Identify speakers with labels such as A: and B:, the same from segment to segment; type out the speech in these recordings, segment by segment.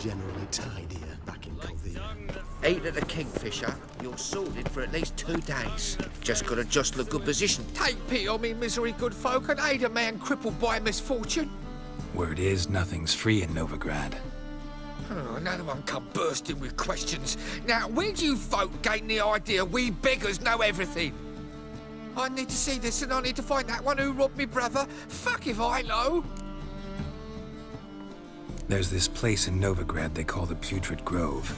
A: generally tidier back in Covina.
B: Eat at the Kingfisher, you're sorted for at least 2 days. Just gotta jostle a good position. Take pity on me, misery good folk, and aid a man crippled by misfortune.
C: Word is, nothing's free in Novigrad.
B: Oh, another one come bursting with questions. Now, where do you folk gain the idea we beggars know everything? I need to see this and I need to find that one who robbed me brother. Fuck if I know.
C: There's this place in Novigrad they call the Putrid Grove.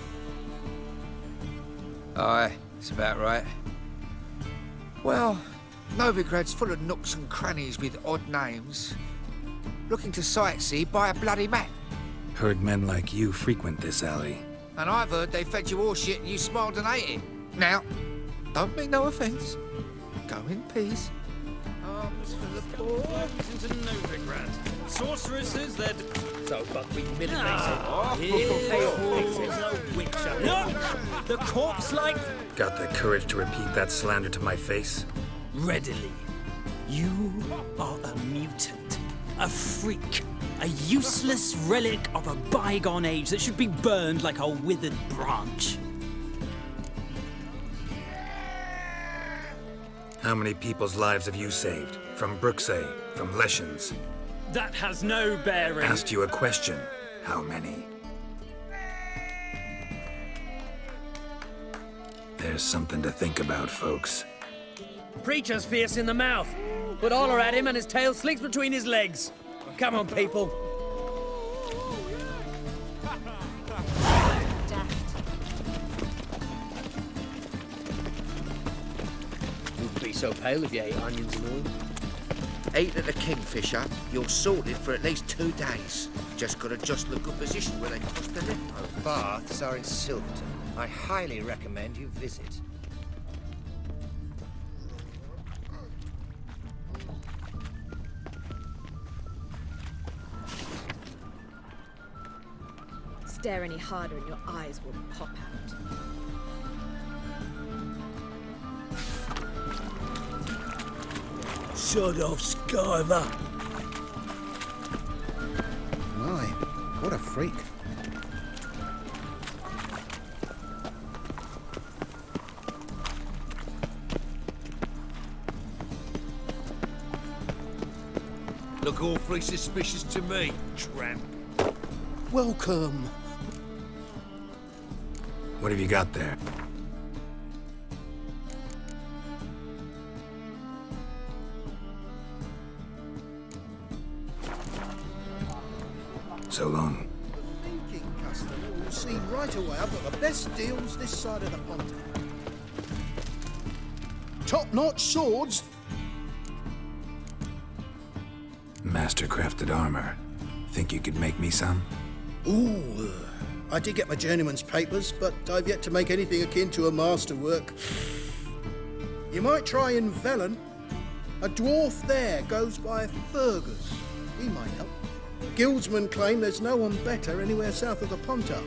B: Aye, it's about right. Well, Novigrad's full of nooks and crannies with odd names. Looking to sightsee, buy a bloody map.
C: Heard men like you frequent this alley.
B: And I've heard they fed you all shit and you smiled and ate it. Now, don't mean no offence. Go in peace. Arms for the poor.
D: Into Novigrad. Sorceresses, they're...
E: So, but we military
D: The corpse-like...
C: Got the courage to repeat that slander to my face?
D: Readily. You are a mutant. A freak. A useless relic of a bygone age that should be burned like a withered branch.
C: How many people's lives have you saved? From Bruxay, from Leshens?
D: That has no bearing.
C: Asked you a question. How many? There's something to think about, folks.
E: Preacher's fierce in the mouth, but holler at him and his tail slinks between his legs. Come on, people. Wouldn't be so pale if you ate onions and all.
B: Eat at the Kingfisher, you're sorted for at least 2 days. Just gotta jostle a good position where they toss the leftovers.
F: Baths are in Silverton. I highly recommend you visit.
G: Stare any harder and your eyes will pop out.
E: Sod off, Skyver.
F: My, what a freak.
E: Look awfully suspicious to me, tramp.
A: Welcome.
C: What have you got there? So long.
A: Thinking customer will see right away I've got the best deals this side of the pond. Top-notch swords.
C: Master-crafted armor. Think you could make me some?
A: Ooh, I did get my journeyman's papers, but I've yet to make anything akin to a masterwork. You might try in Velen. A dwarf there goes by Fergus. He might help. Guildsmen claim there's no one better anywhere south of the Pontar.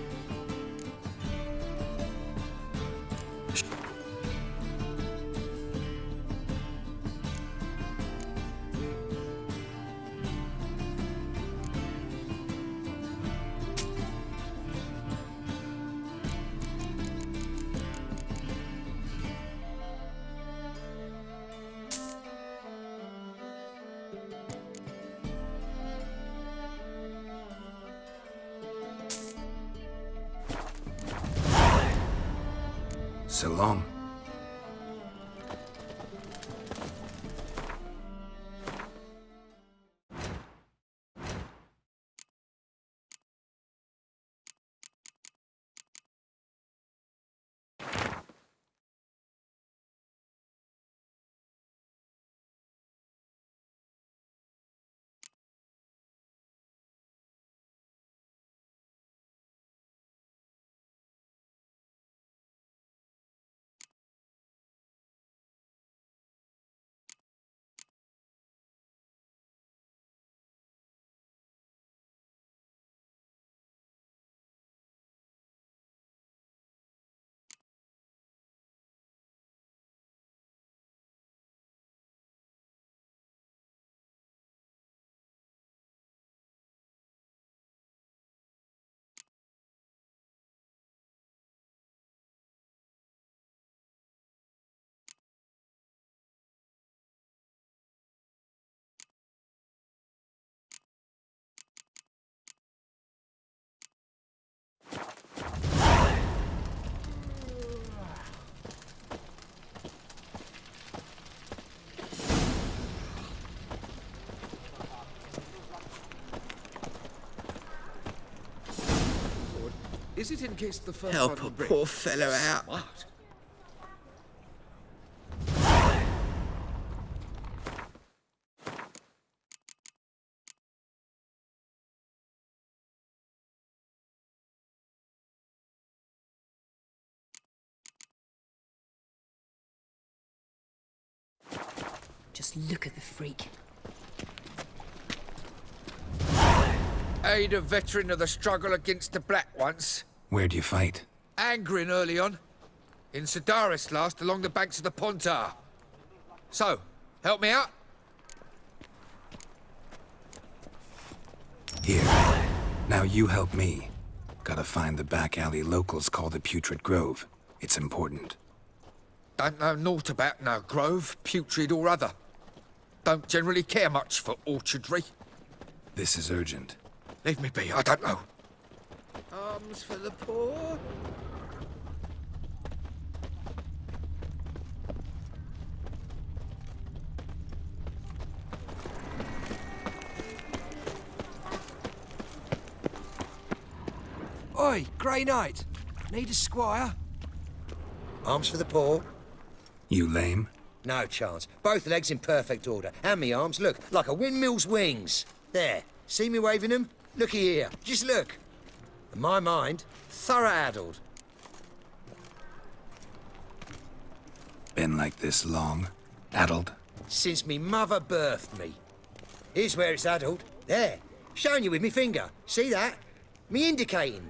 C: So long.
B: Is it in case the first
H: Help
B: one
H: a
B: will
H: poor
B: ring?
H: fellow out.
B: Smart.
I: Just look at the freak.
B: Aid a veteran of the struggle against the Black once.
C: Where'd you fight?
B: Angrin early on. In Sedaris last, along the banks of the Pontar. So, help me out?
C: Here. Now you help me. Gotta find the back alley locals call the Putrid Grove. It's important.
B: Don't know naught about no grove, putrid or other. Don't generally care much for orchardry.
C: This is urgent.
B: Leave me be, I don't know.
H: Arms for the poor.
J: Oi, Grey Knight. Need a squire?
F: Arms for the poor?
C: You lame?
F: No chance. Both legs in perfect order. And me arms, look, like a windmill's wings. There. See me waving them? Looky here. Just look. In my mind, thorough addled.
C: Been like this long? Addled?
F: Since me mother birthed me. Here's where it's addled. There. Showing you with me finger. See that? Me indicating.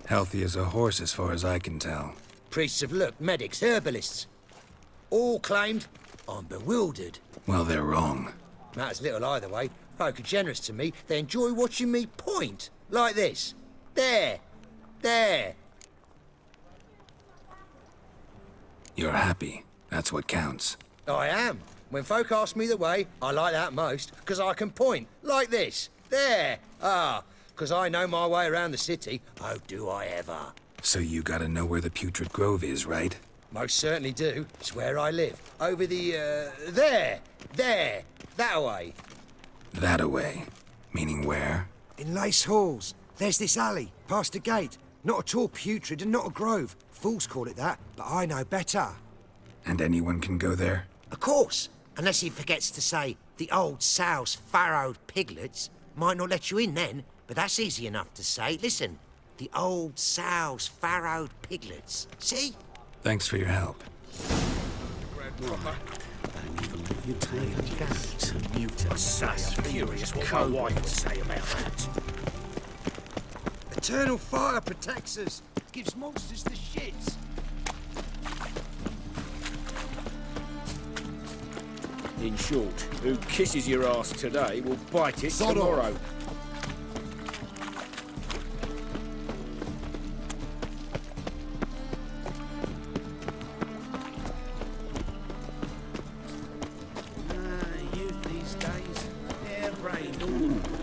C: Healthy as a horse as far as I can tell.
F: Priests have looked, medics, herbalists. All claimed I'm bewildered.
C: Well, they're wrong.
F: Matters little either way. Folk are generous to me. They enjoy watching me point. Like this. There. There.
C: You're happy. That's what counts.
F: I am. When folk ask me the way, I like that most, because I can point. Like this. There. Ah. Because I know my way around the city. Oh, do I ever.
C: So you gotta know where the Putrid Grove is, right?
F: Most certainly do. It's where I live. Over the, there. There. That way.
C: That-a-way. Meaning where?
J: In Lace Halls. There's this alley, past a gate. Not at all putrid and not a grove. Fools call it that, but I know better.
C: And anyone can go there?
K: Of course. Unless he forgets to say the old sow's farrowed piglets. Might not let you in then, but that's easy enough to say. Listen, the old sow's farrowed piglets. See?
C: Thanks for your help.
J: Eternal fire protects us. Gives monsters the shits.
E: In short, who kisses your ass today will bite it tomorrow.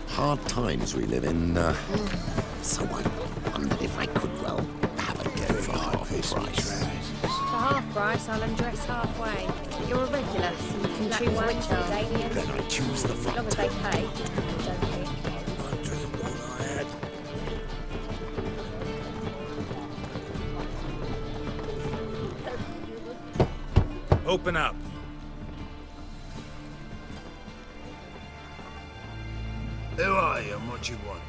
L: Hard times we live in, so I wondered if I could, well, have a go for half price.
G: For half price, I'll undress halfway. You're a regular, so you can choose which one.
L: Then I choose the
G: As
L: front.
G: long as they pay. Don't they?
C: Open up.
M: Who are you and what you want?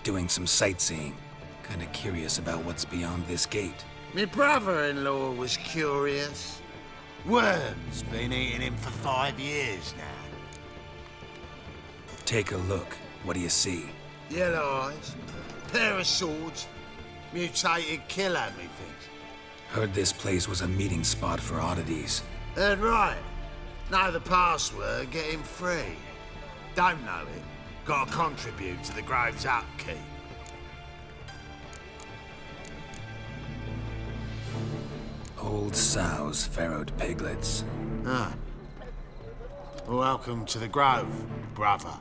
C: Doing some sightseeing. Kinda curious about what's beyond this gate.
M: My brother-in-law was curious. Worms been eating him for 5 years now.
C: Take a look. What do you see?
M: Yellow eyes, pair of swords, mutated killer, methinks.
C: Heard this place was a meeting spot for oddities.
M: Heard right. Know the password, get him free. Don't know it, gotta contribute to the grove's upkeep.
C: Old sows, farrowed piglets.
M: Ah. Welcome to the grove, brother.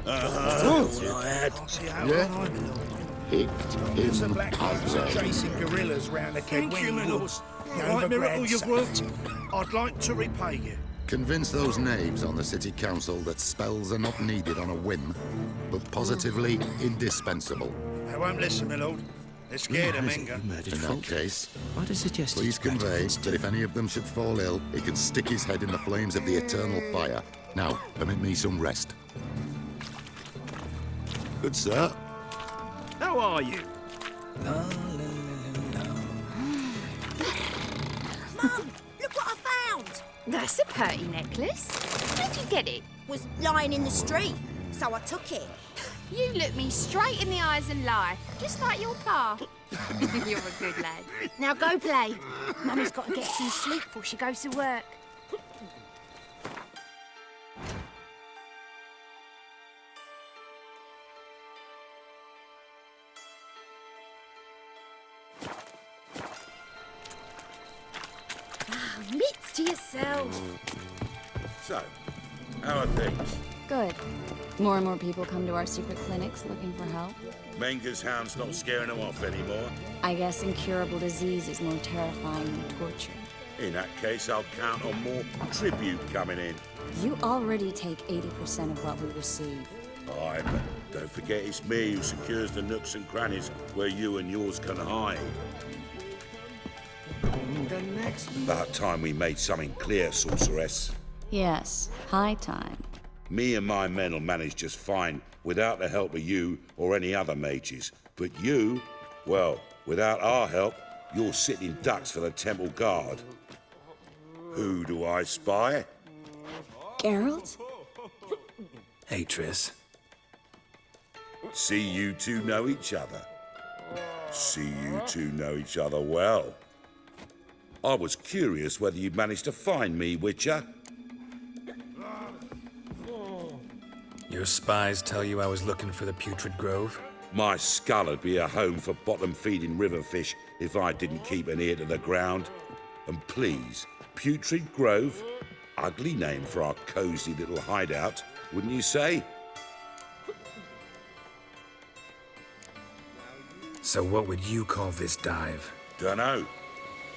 M: all I had.
L: Yeah? Picked in puzzle.
A: Chasing gorillas round the
N: Thank you, my lord. Right, miracle you've worked. I'd like to repay you.
L: Convince those knaves on the city council that spells are not needed on a whim, but positively indispensable.
N: They won't listen, my lord. They're scared of Menga.
L: In that case,
D: I'd have suggested
L: please convey that if any of them should fall ill, he can stick his head in the flames of the eternal fire. Now, permit me some rest. Good sir.
N: How are you?
O: Mum, look what I found.
G: That's a pretty necklace.
O: Where'd you get it? Was lying in the street, so I took it.
G: You look me straight in the eyes and lie, just like your pa. You're a good lad.
O: Now go play. Mummy's got to get some sleep before she goes to work. Mitts to yourself.
P: So, how are things?
Q: Good. More and more people come to our secret clinics looking for help.
P: Menga's hound's not scaring them off anymore.
Q: I guess incurable disease is more terrifying than torture.
P: In that case, I'll count on more tribute coming in.
Q: You already take 80% of what we receive.
P: Aye, but don't forget it's me who secures the nooks and crannies where you and yours can hide. About time we made something clear, sorceress.
Q: Yes, high time.
P: Me and my men will manage just fine without the help of you or any other mages. But you, well, without our help, you're sitting ducks for the temple guard. Who do I spy?
Q: Geralt?
C: Hey, Triss.
P: See you two know each other. See you two know each other well. I was curious whether you'd managed to find me, Witcher.
C: Your spies tell you I was looking for the Putrid Grove?
P: My skull would be a home for bottom-feeding river fish if I didn't keep an ear to the ground. And please, Putrid Grove? Ugly name for our cosy little hideout, wouldn't you say?
C: So what would you call this dive?
P: Dunno.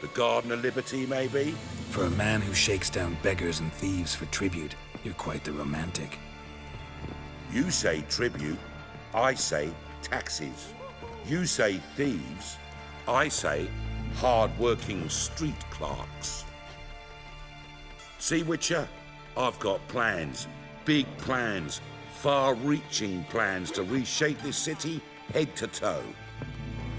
P: The Garden of Liberty, maybe?
C: For a man who shakes down beggars and thieves for tribute, you're quite the romantic.
P: You say tribute, I say taxes. You say thieves, I say hard-working street clerks. See, Witcher, I've got plans, big plans, far-reaching plans to reshape this city head to toe.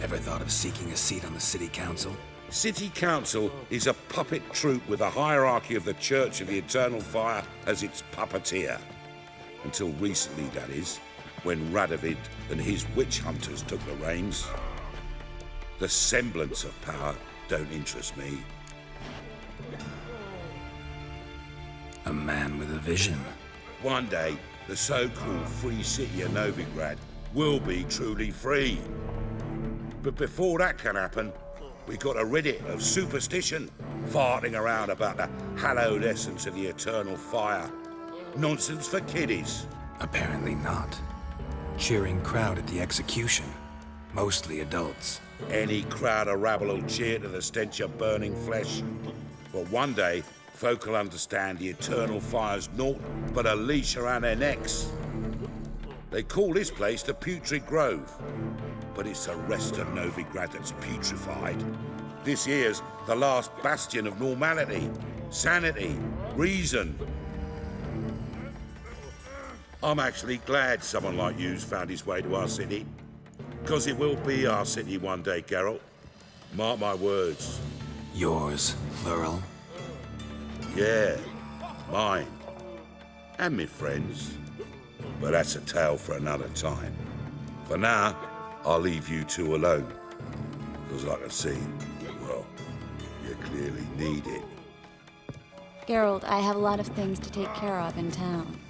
C: Ever thought of seeking a seat on the city council?
P: City Council is a puppet troupe with a hierarchy of the Church of the Eternal Fire as its puppeteer. Until recently, that is, when Radovid and his witch hunters took the reins. The semblance of power don't interest me.
C: A man with a vision.
P: One day, the so-called free city of Novigrad will be truly free. But before that can happen, we got to rid it of superstition, farting around about the hallowed essence of the eternal fire. Nonsense for kiddies.
C: Apparently not. Cheering crowd at the execution. Mostly adults.
P: Any crowd of rabble will cheer to the stench of burning flesh. But one day, folk will understand the eternal fire's naught but a leash around their necks. They call this place the Putrid Grove. But it's the rest of Novigrad that's putrefied. This here's the last bastion of normality, sanity, reason. I'm actually glad someone like you's found his way to our city. Because it will be our city one day, Geralt. Mark my words.
C: Yours, plural.
P: Yeah, mine. And me friends. But that's a tale for another time. For now, I'll leave you two alone. Because I can see, well, you clearly need it.
Q: Geralt, I have a lot of things to take care of in town.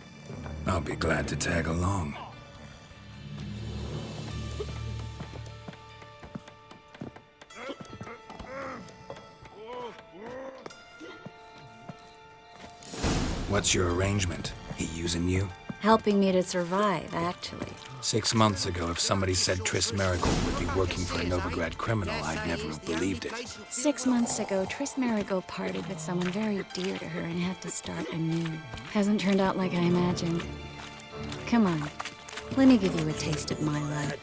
C: I'll be glad to tag along. What's your arrangement? He using you?
Q: Helping me to survive, actually.
C: 6 months ago, if somebody said Triss Marigold would be working for a Novigrad criminal, I'd never have believed it.
Q: 6 months ago, Triss Marigold parted with someone very dear to her and had to start anew. Hasn't turned out like I imagined. Come on, let me give you a taste of my life.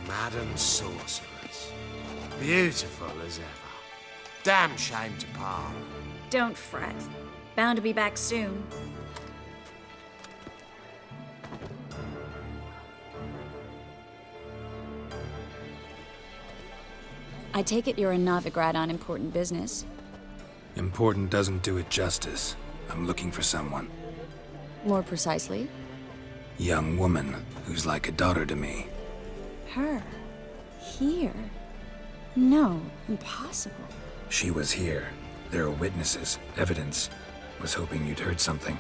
M: Madam Sorceress. Beautiful as ever. Damn shame to part.
Q: Don't fret. Bound to be back soon. I take it you're a Novigrad on important business.
C: Important doesn't do it justice. I'm looking for someone.
Q: More precisely?
C: Young woman who's like a daughter to me.
Q: Her? Here? No, impossible.
C: She was here. There are witnesses, evidence. Was hoping you'd heard something.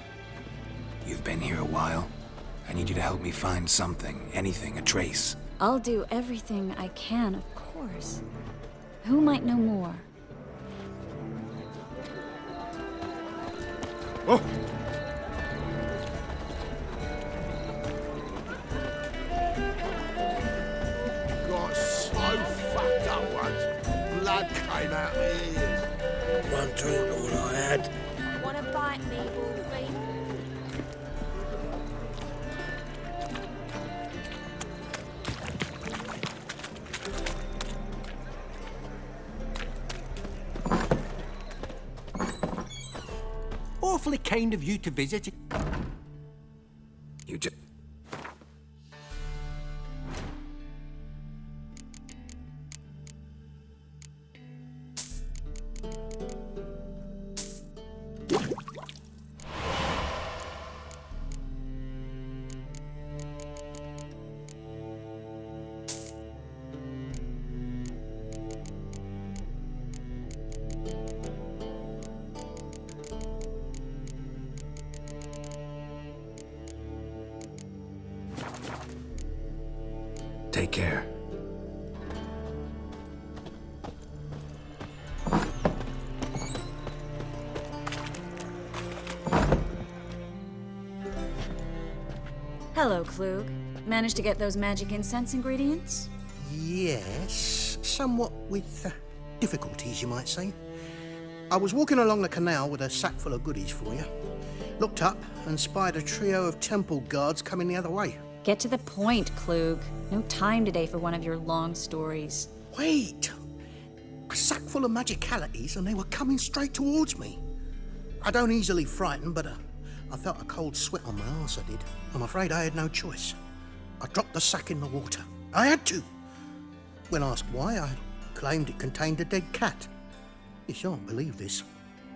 C: You've been here a while. I need you to help me find something, anything, a trace.
Q: I'll do everything I can, of course. Who might know more?
M: Oh! Got so fucked up once. Blood came out my ears.
A: One drink, all I had.
G: Wanna bite me, Wolfie?
K: Awfully kind of you to visit.
C: You just... Take care.
Q: Hello, Klug. Managed to get those magic incense ingredients?
A: Yes, somewhat with difficulties, you might say. I was walking along the canal with a sack full of goodies for you. Looked up and spied a trio of temple guards coming the other way.
Q: Get to the point, Klug. No time today for one of your long stories.
A: Wait! A sack full of magicalities and they were coming straight towards me. I don't easily frighten, but I felt a cold sweat on my arse, I did. I'm afraid I had no choice. I dropped the sack in the water. I had to. When asked why, I claimed it contained a dead cat. You shan't believe this,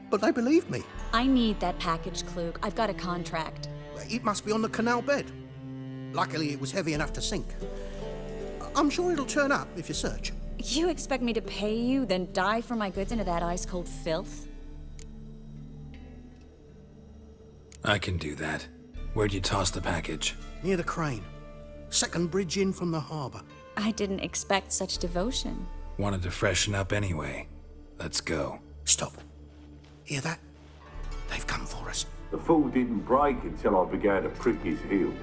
A: but they believed me.
Q: I need that package, Klug. I've got a contract.
A: It must be on the canal bed. Luckily, it was heavy enough to sink. I'm sure it'll turn up if you search.
Q: You expect me to pay you, then dive for my goods into that ice-cold filth?
C: I can do that. Where'd you toss the package?
A: Near the crane. Second bridge in from the harbour.
Q: I didn't expect such devotion.
C: Wanted to freshen up anyway. Let's go.
A: Stop. Hear that? They've come for us.
R: The fall didn't break until I began to prick his heels.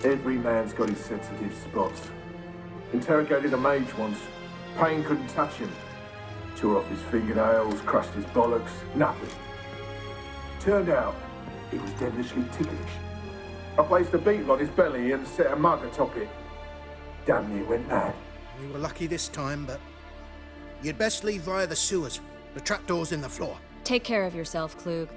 R: Every man's got his sensitive spots. Interrogated a mage once. Pain couldn't touch him. Tore off his fingernails, crushed his bollocks, nothing. Turned out, he was devilishly ticklish. I placed a beetle on his belly and set a mug atop it. Damn near went mad.
A: We were lucky this time, but you'd best leave via the sewers. The trapdoor's in the floor.
Q: Take care of yourself, Klug.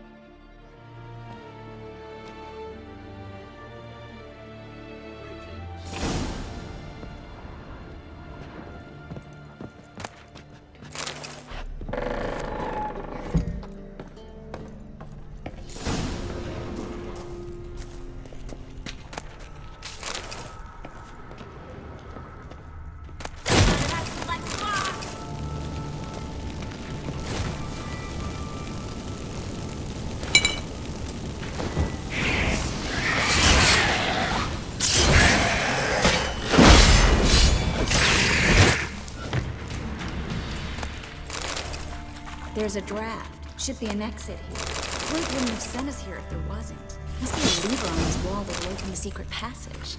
Q: There's a draft. Should be an exit here. Flute wouldn't have sent us here if there wasn't. Must be a lever on this wall that'll open the secret passage.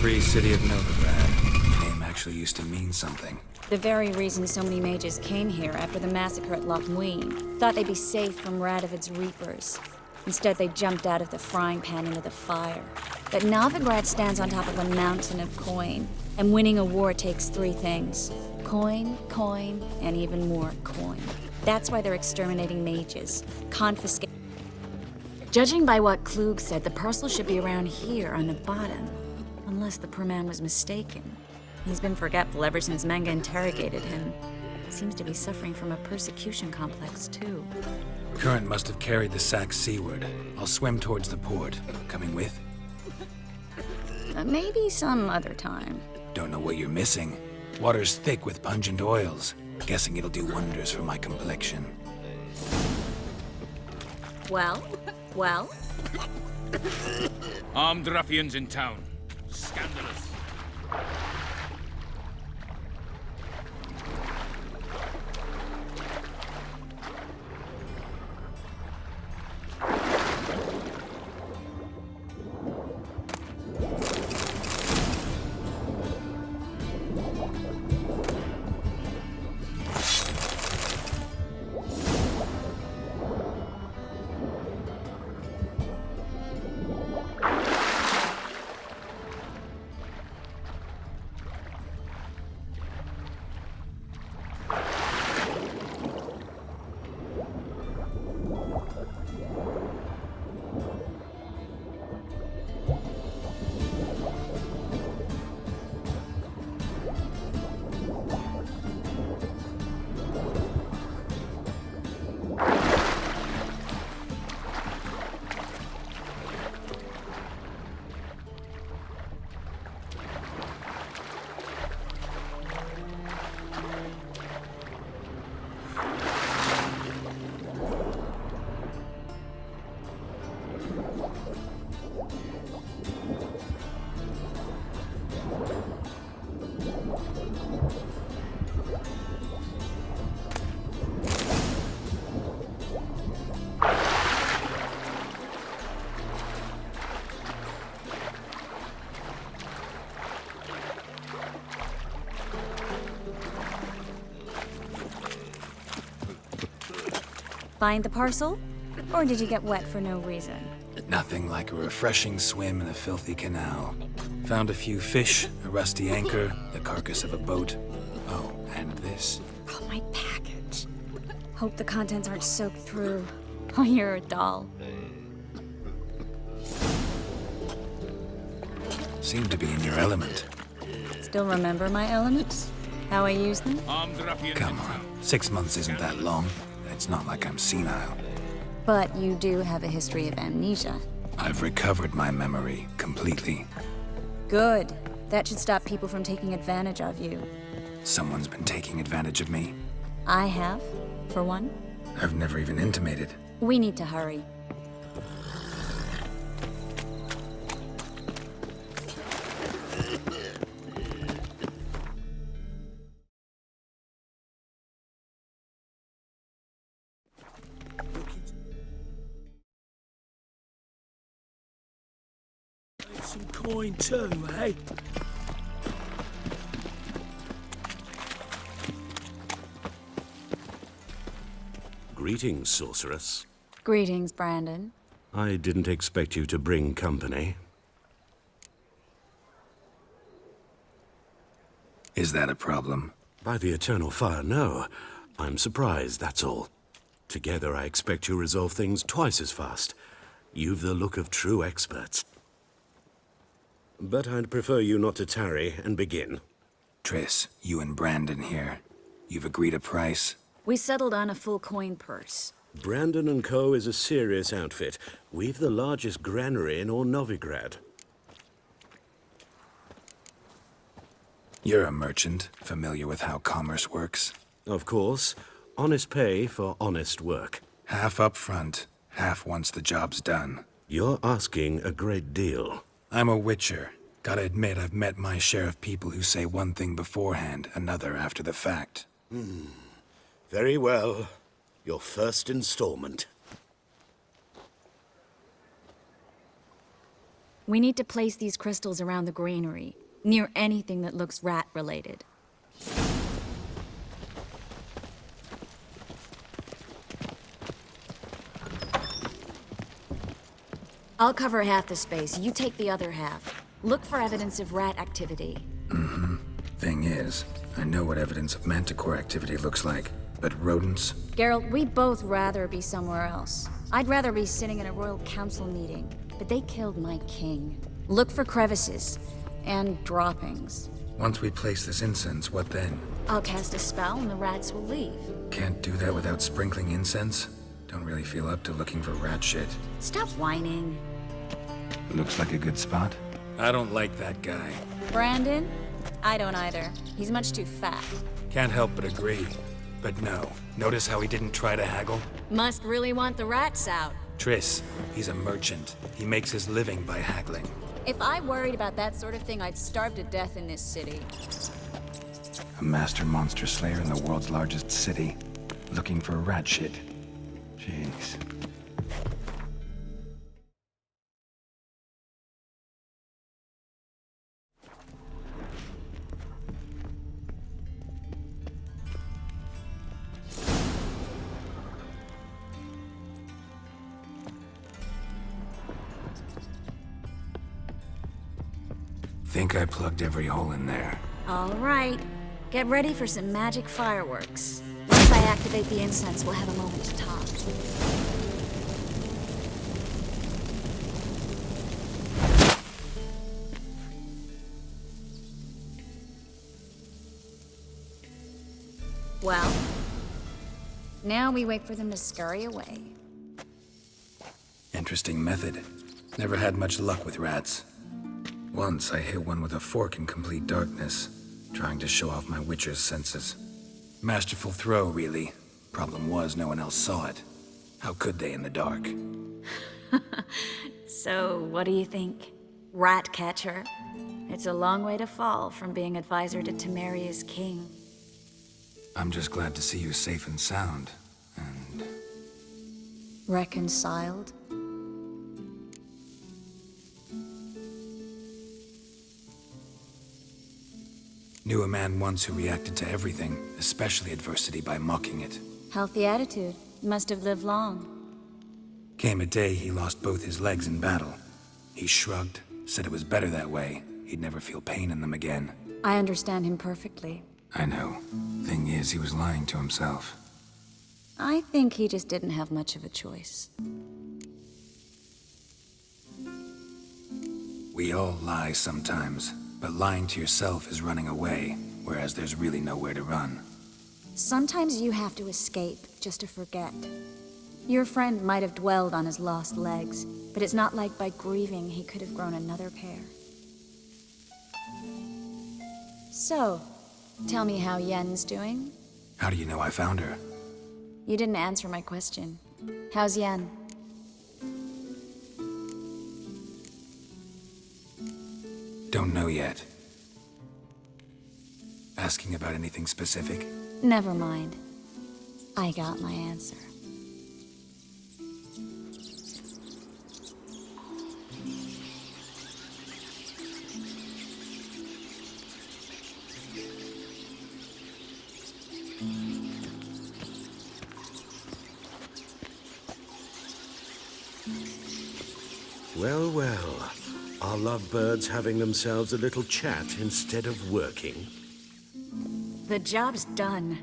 C: Free City of Novigrad. Name actually used to mean something.
Q: The very reason so many mages came here after the massacre at Loch Muin. Thought they'd be safe from Radovid's reapers. Instead, they jumped out of the frying pan into the fire. But Novigrad stands on top of a mountain of coin, and winning a war takes three things. Coin, coin, and even more coin. That's why they're exterminating mages. Confiscate. Judging by what Klug said, the parcel should be around here on the bottom. Unless the poor man was mistaken. He's been forgetful ever since Manga interrogated him. Seems to be suffering from a persecution complex, too.
C: Current must have carried the sack seaward. I'll swim towards the port. Coming with?
Q: Maybe some other time.
C: Don't know what you're missing. Water's thick with pungent oils. Guessing it'll do wonders for my complexion.
Q: Well? Well?
S: Armed ruffians in town. Scandalous.
Q: Find the parcel? Or did you get wet for no reason?
C: Nothing like a refreshing swim in a filthy canal. Found a few fish, a rusty anchor, the carcass of a boat. Oh, and this.
Q: Oh, my package. Hope the contents aren't soaked through. Oh, you're a doll.
C: Seem to be in your element.
Q: Still remember my elements? How I use them?
C: Come on, 6 months isn't that long. It's not like I'm senile.
Q: But you do have a history of amnesia.
C: I've recovered my memory completely.
Q: Good. That should stop people from taking advantage of you.
C: Someone's been taking advantage of me.
Q: I have, for one.
C: I've never even intimated.
Q: We need to hurry.
E: Some coin too, eh?
T: Greetings, sorceress.
Q: Greetings, Brandon.
T: I didn't expect you to bring company.
C: Is that a problem?
T: By the eternal fire, no. I'm surprised, that's all. Together, I expect you resolve things twice as fast. You've the look of true experts. But I'd prefer you not to tarry and begin.
C: Triss, you and Brandon here. You've agreed a price?
Q: We settled on a full coin purse.
T: Brandon & Co. is a serious outfit. We've the largest granary in all Novigrad.
C: You're a merchant, familiar with how commerce works?
T: Of course. Honest pay for honest work.
C: Half up front, half once the job's done.
T: You're asking a great deal.
C: I'm a witcher. Gotta admit, I've met my share of people who say one thing beforehand, another after the fact.
T: Very well. Your first installment.
Q: We need to place these crystals around the granary, near anything that looks rat-related. I'll cover half the space, you take the other half. Look for evidence of rat activity.
C: Thing is, I know what evidence of manticore activity looks like, but rodents?
Q: Geralt, we'd both rather be somewhere else. I'd rather be sitting in a royal council meeting, but they killed my king. Look for crevices and droppings.
C: Once we place this incense, what then?
Q: I'll cast a spell and the rats will leave.
C: Can't do that without sprinkling incense? Don't really feel up to looking for rat shit.
Q: Stop whining.
C: Looks like a good spot. I don't like that guy.
Q: Brandon? I don't either. He's much too fat.
C: Can't help but agree. But no. Notice how he didn't try to haggle?
Q: Must really want the rats out.
C: Triss, he's a merchant. He makes his living by haggling.
Q: If I worried about that sort of thing, I'd starve to death in this city.
C: A master monster slayer in the world's largest city. Looking for rat shit. Jeez. Think I plugged every hole in there.
Q: All right. Get ready for some magic fireworks. Once I activate the incense, we'll have a moment to talk. Well, now we wait for them to scurry away.
C: Interesting method. Never had much luck with rats. Once I hit one with a fork in complete darkness, trying to show off my witcher's senses. Masterful throw, really. Problem was, no one else saw it. How could they in the dark?
Q: So, what do you think? Rat catcher? It's a long way to fall from being advisor to Temeria's king.
C: I'm just glad to see you safe and sound, and...
Q: Reconciled?
C: Knew a man once who reacted to everything, especially adversity, by mocking it.
Q: Healthy attitude. Must have lived long.
C: Came a day he lost both his legs in battle. He shrugged, said it was better that way. He'd never feel pain in them again.
Q: I understand him perfectly.
C: I know. Thing is, he was lying to himself.
Q: I think he just didn't have much of a choice.
C: We all lie sometimes, but lying to yourself is running away, whereas there's really nowhere to run.
Q: Sometimes you have to escape, just to forget. Your friend might have dwelled on his lost legs, but it's not like by grieving he could have grown another pair. So, tell me how Yen's doing?
C: How do you know I found her?
Q: You didn't answer my question. How's Yen?
C: Don't know yet. Asking about anything specific?
Q: Never mind. I got my answer.
T: Well, well. Are lovebirds having themselves a little chat instead of working?
Q: The job's done.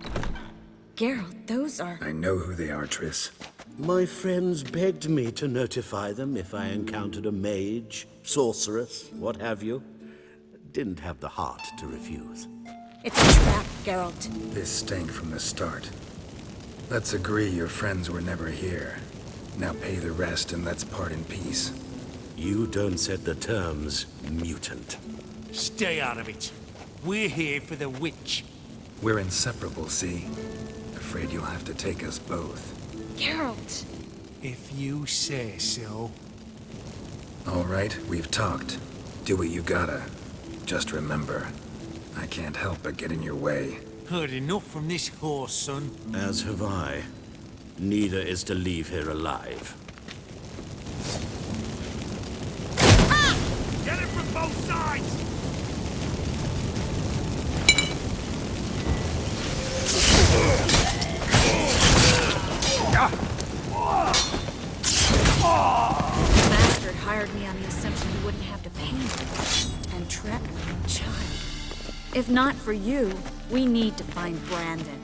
Q: Geralt, those are...
C: I know who they are, Triss.
T: My friends begged me to notify them if I encountered a mage, sorceress, what have you. Didn't have the heart to refuse.
Q: It's a trap, Geralt.
C: This stank from the start. Let's agree your friends were never here. Now pay the rest and let's part in peace.
T: You don't set the terms, mutant.
U: Stay out of it. We're here for the witch.
C: We're inseparable, see? Afraid you'll have to take us both.
Q: Geralt!
U: If you say so.
C: All right, we've talked. Do what you gotta. Just remember, I can't help but get in your way.
U: Heard enough from this horse, son.
T: As have I. Neither is to leave here alive.
U: Get it from both sides!
Q: The bastard hired me on the assumption he wouldn't have to pay me. And Trek, child. If not for you, we need to find Brandon.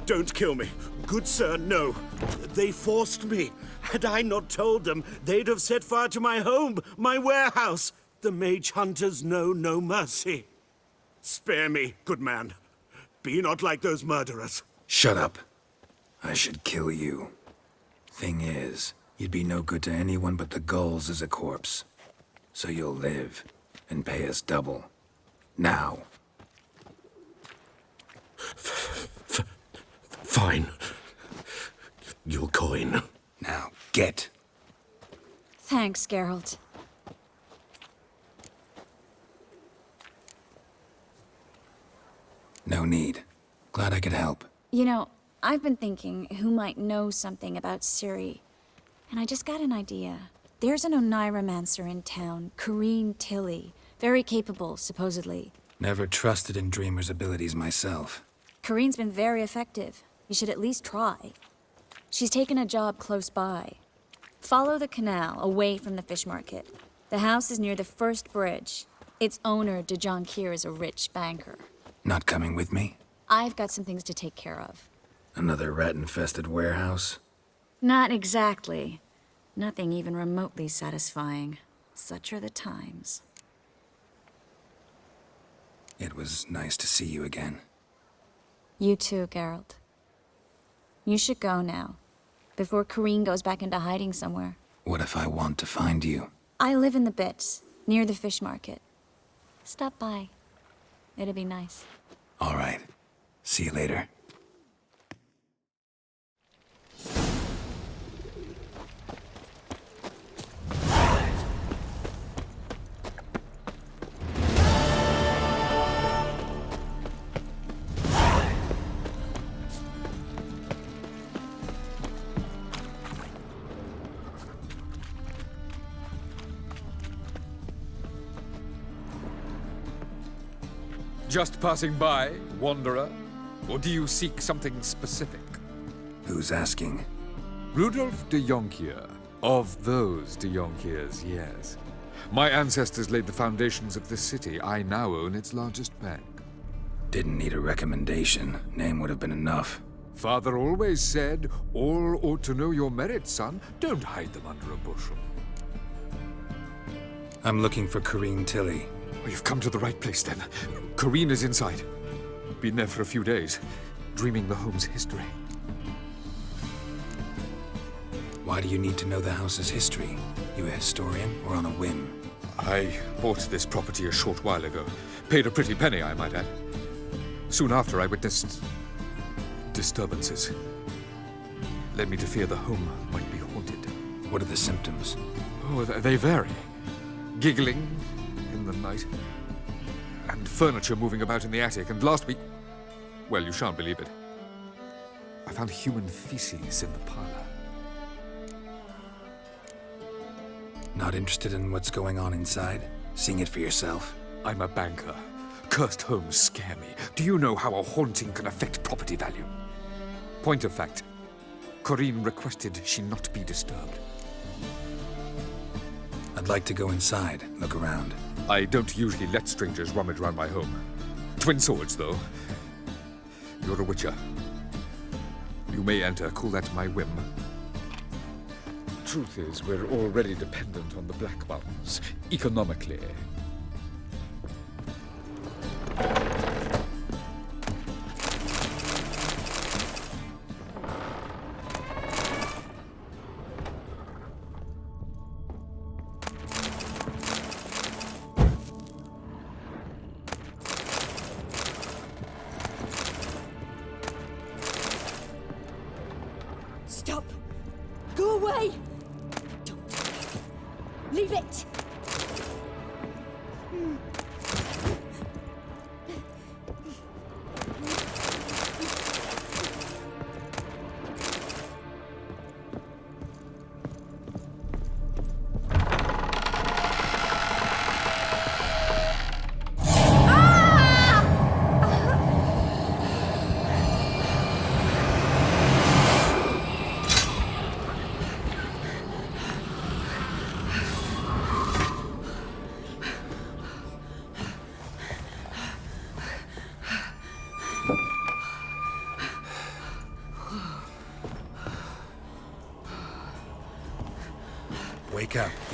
T: Don't kill me. Good sir, no. They forced me. Had I not told them, they'd have set fire to my home, my warehouse. The mage hunters know no mercy. Spare me, good man. Be not like those murderers.
C: Shut up. I should kill you. Thing is, you'd be no good to anyone but the gulls as a corpse. So you'll live and pay us double. Now.
T: Fine. Your coin.
C: Now, get.
Q: Thanks, Geralt.
C: No need. Glad I could help.
Q: You know, I've been thinking who might know something about Ciri. And I just got an idea. There's an Oneiromancer in town, Corrine Tilly. Very capable, supposedly.
C: Never trusted in Dreamer's abilities myself.
Q: Corrine's been very effective. You should at least try. She's taken a job close by. Follow the canal, away from the fish market. The house is near the first bridge. Its owner, Dejon Kier, is a rich banker.
C: Not coming with me?
Q: I've got some things to take care of.
C: Another rat-infested warehouse?
Q: Not exactly. Nothing even remotely satisfying. Such are the times.
C: It was nice to see you again.
Q: You too, Geralt. You should go now, before Corrine goes back into hiding somewhere.
C: What if I want to find you?
Q: I live in the Bits, near the fish market. Stop by. It'll be nice.
C: All right. See you later.
B: Just passing by, wanderer? Or do you seek something specific?
C: Who's asking?
B: Rudolf de Jonkier. Of those de Jonkiers, yes. My ancestors laid the foundations of this city. I now own its largest bank.
C: Didn't need a recommendation. Name would have been enough.
B: Father always said, all ought to know your merits, son. Don't hide them under a bushel.
C: I'm looking for Corrine Tilly.
B: Oh, you've come to the right place, then. Corrine is inside. Been there for a few days, dreaming the home's history.
C: Why do you need to know the house's history? You a historian or on a whim?
B: I bought this property a short while ago. Paid a pretty penny, I might add. Soon after, I witnessed disturbances. Led me to fear the home might be haunted.
C: What are the symptoms?
B: Oh, they vary. Giggling in the night. And furniture moving about in the attic. And last week... well, you shan't believe it. I found human feces in the parlor.
C: Not interested in what's going on inside? Seeing it for yourself?
B: I'm a banker. Cursed homes scare me. Do you know how a haunting can affect property value? Point of fact, Corrine requested she not be disturbed.
C: I'd like to go inside, look around.
B: I don't usually let strangers rummage around my home. Twin swords, though. You're a witcher. You may enter, call that my whim. Truth is, we're already dependent on the Black Mountains, economically.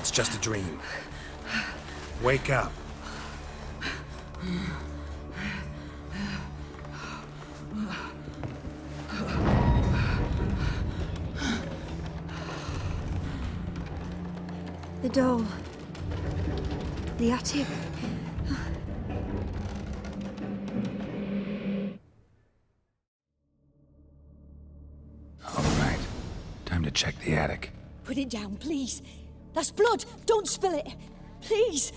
C: It's just a dream. Wake up.
O: The doll. The attic.
C: All right. Time to check the attic.
O: Put it down, please. That's blood. Don't spill it. Please.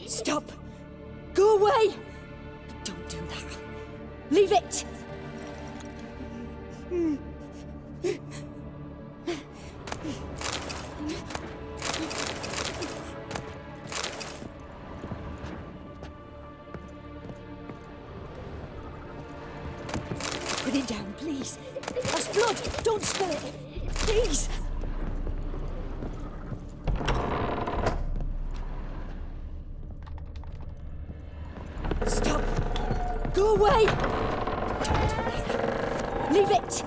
O: Stop. Go away. Don't do that. Leave it. Put it down, please. That's blood. Don't spill it. Please. Stop. Go away. Leave it.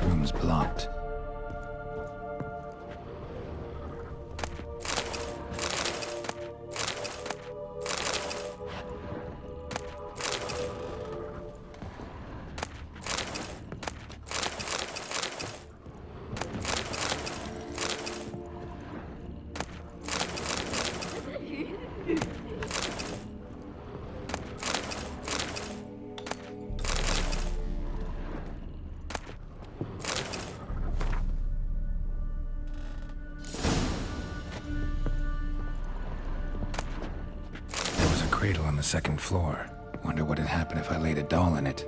C: Room's blocked. Cradle on the second floor. Wonder what would happen if I laid a doll in it.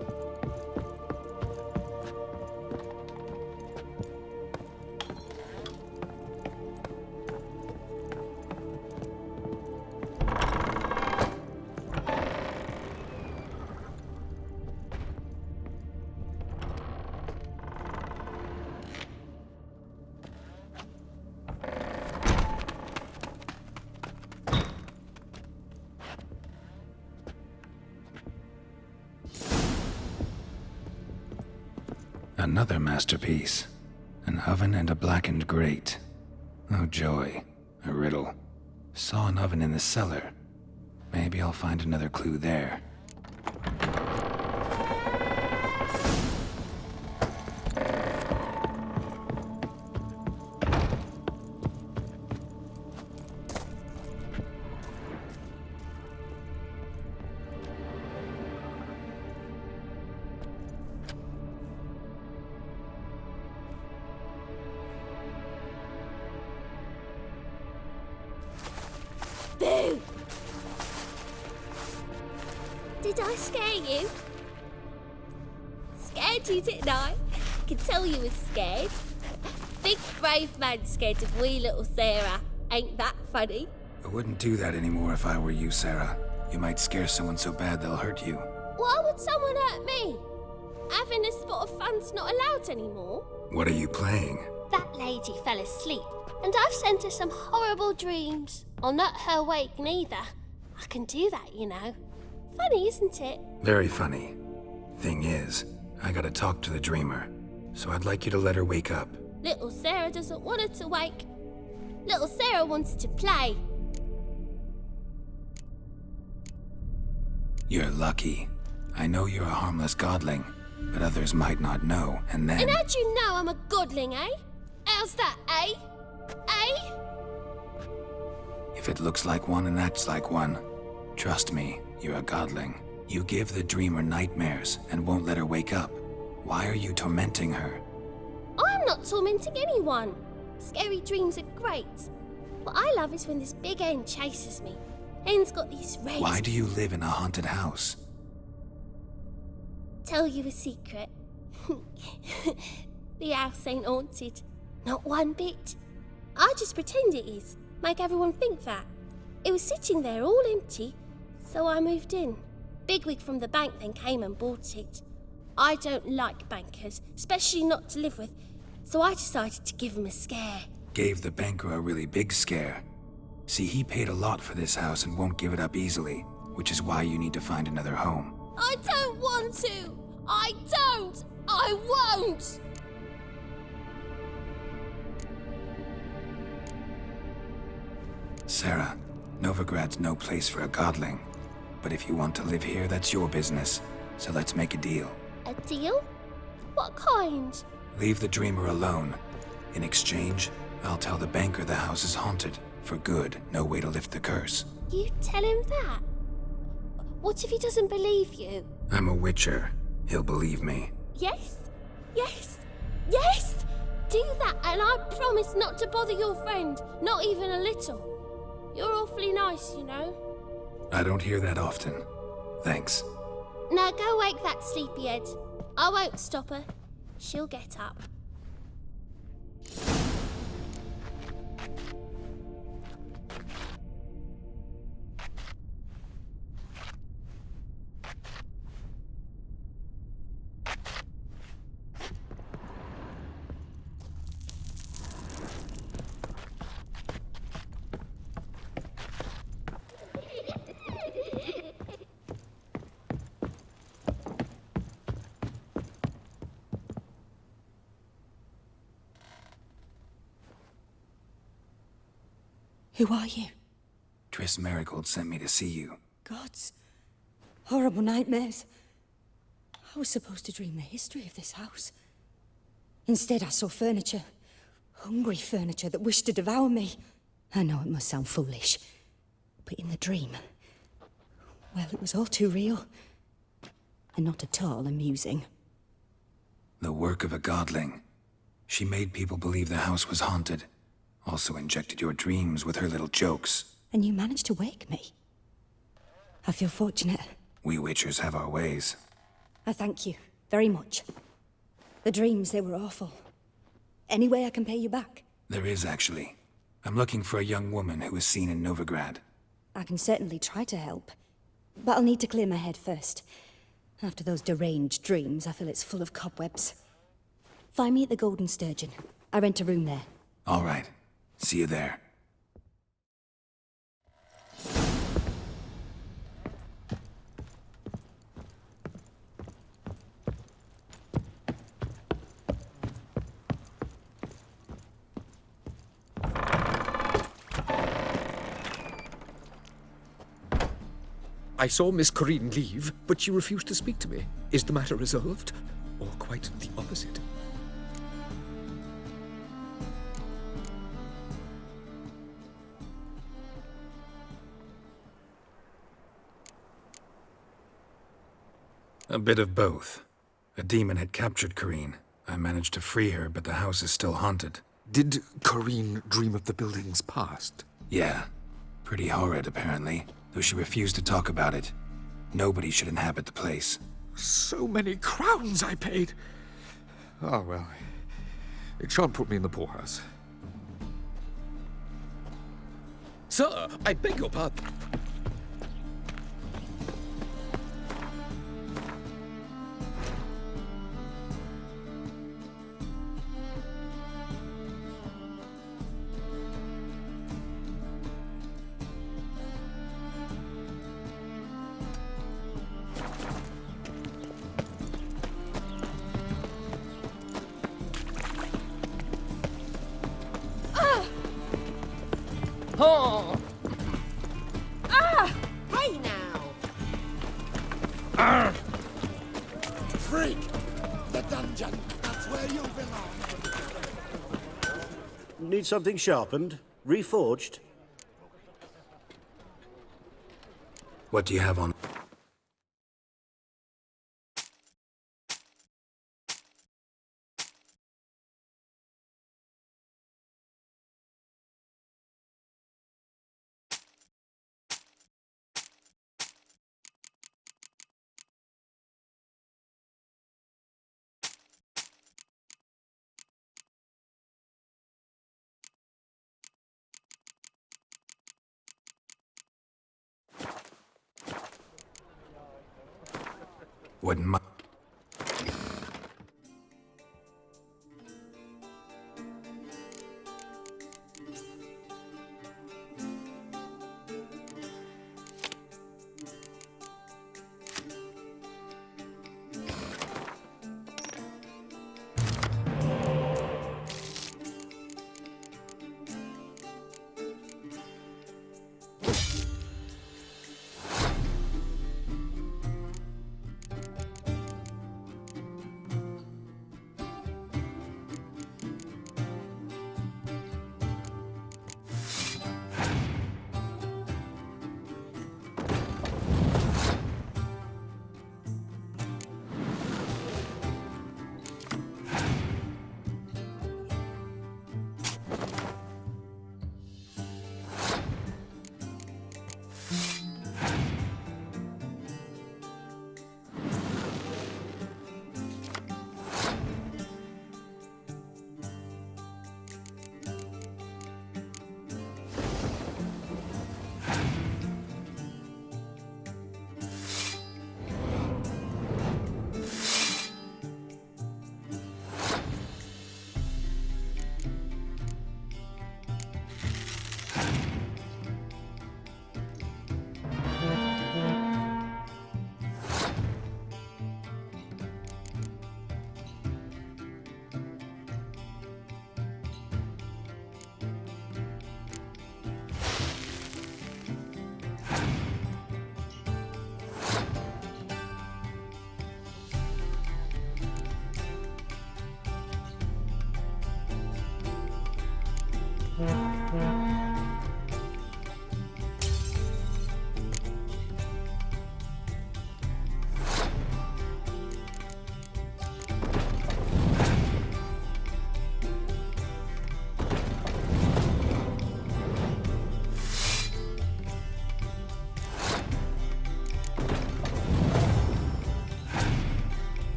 C: Another masterpiece. An oven and a blackened grate. Oh joy. A riddle. Saw an oven in the cellar. Maybe I'll find another clue there.
I: Boo! Did I scare you? Scared you, didn't I? Can tell you was scared. Big brave man scared of wee little Sarah. Ain't that funny?
C: I wouldn't do that anymore if I were you, Sarah. You might scare someone so bad they'll hurt you.
I: Why would someone hurt me? Having a spot of fun's not allowed anymore.
C: What are you playing?
I: That lady fell asleep, and I've sent her some horrible dreams. I'll not her wake neither. I can do that, you know. Funny, isn't it?
C: Very funny. Thing is, I gotta talk to the dreamer, so I'd like you to let her wake up.
I: Little Sarah doesn't want her to wake. Little Sarah wants to play.
C: You're lucky. I know you're a harmless godling, but others might not know, and then...
I: And how'd you know I'm a godling, eh? How's that, eh? Eh?
C: If it looks like one and acts like one, trust me, you're a godling. You give the dreamer nightmares and won't let her wake up. Why are you tormenting her?
I: I'm not tormenting anyone. Scary dreams are great. What I love is when this big hen chases me. Hen's got these rays.
C: Why do you live in a haunted house?
I: Tell you a secret. The house ain't haunted. Not one bit. I just pretend it is. Make everyone think that. It was sitting there all empty, so I moved in. Bigwig from the bank then came and bought it. I don't like bankers, especially not to live with, so I decided to give him a scare.
C: Gave the banker a really big scare. See, he paid a lot for this house and won't give it up easily, which is why you need to find another home.
I: I don't want to! I don't! I won't!
C: Sarah, Novigrad's no place for a godling. But if you want to live here, that's your business. So let's make a deal.
I: A deal? What kind?
C: Leave the dreamer alone. In exchange, I'll tell the banker the house is haunted. For good, no way to lift the curse.
I: You tell him that? What if he doesn't believe you?
C: I'm a witcher. He'll believe me.
I: Yes? Yes? Yes! Do that and I promise not to bother your friend. Not even a little. You're awfully nice, you know.
C: I don't hear that often. Thanks.
I: Now go wake that sleepyhead. I won't stop her. She'll get up.
O: Who are you?
C: Triss Marigold sent me to see you.
O: Gods. Horrible nightmares. I was supposed to dream the history of this house. Instead, I saw furniture. Hungry furniture that wished to devour me. I know it must sound foolish, but in the dream, well, it was all too real. And not at all amusing.
C: The work of a godling. She made people believe the house was haunted. Also injected your dreams with her little jokes.
O: And you managed to wake me. I feel fortunate.
C: We witchers have our ways.
O: I thank you very much. The dreams, they were awful. Any way I can pay you back?
C: There is, actually. I'm looking for a young woman who was seen in Novigrad.
O: I can certainly try to help. But I'll need to clear my head first. After those deranged dreams, I feel it's full of cobwebs. Find me at the Golden Sturgeon. I rent a room there.
C: All right. See you there.
B: I saw Miss Corinne leave, but she refused to speak to me. Is the matter resolved? Or quite the opposite?
C: A bit of both. A demon had captured Corinne. I managed to free her, but the house is still haunted.
B: Did Corinne dream of the building's past?
C: Yeah. Pretty horrid, apparently, though she refused to talk about it. Nobody should inhabit the place.
B: So many crowns I paid. Oh, well. It shan't put me in the poorhouse. Sir, I beg your pardon.
G: Oh! Ah! Hey now!
L: Freak! The dungeon! That's where you belong!
T: Need something sharpened? Reforged?
C: What do you have on? Wouldn't mind.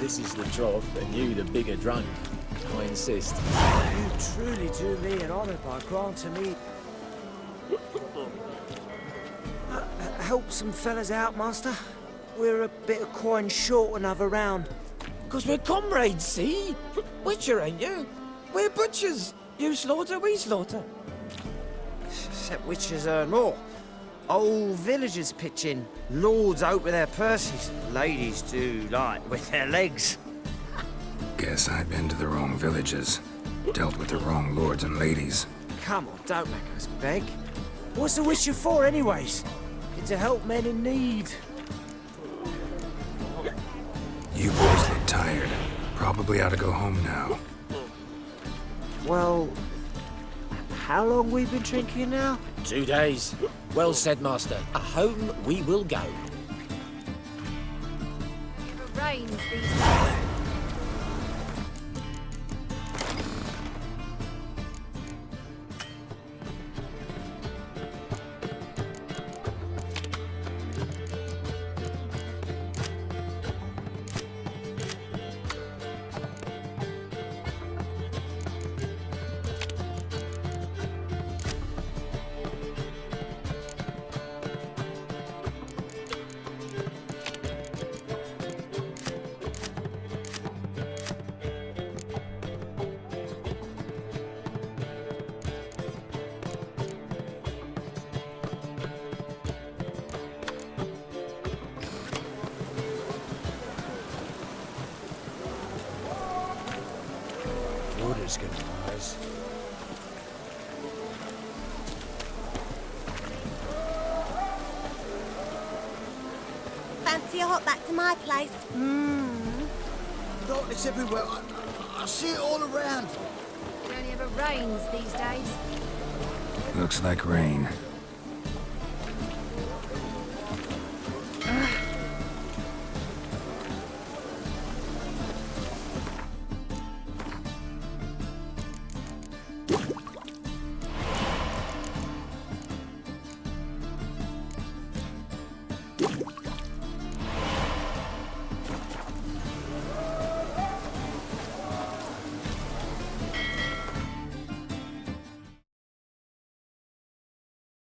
H: this is the trough and you the bigger drunk. I insist.
E: You truly do me an honour by granting me... help some fellas out, Master. We're a bit of coin short another round.
U: 'Cause we're comrades, see? Witcher, ain't you? We're butchers. You slaughter, we slaughter.
E: Except witches earn more. Old villagers pitch in. Lords out with their purses. Ladies do like with their legs.
C: Guess I've been to the wrong villages. Dealt with the wrong lords and ladies.
E: Come on, don't make us beg. What's the witcher for, anyways? It's to help men in need.
C: You boys look tired. Probably ought to go home now.
E: Well, how long we been drinking now?
H: 2 days. Well said, Master. Home we will go.
G: It rains these days.
J: Water's gonna rise.
I: Fancy a hop back to my place?
V: Darkness everywhere. I see it all around.
G: It only ever rains these days.
C: Looks like rain.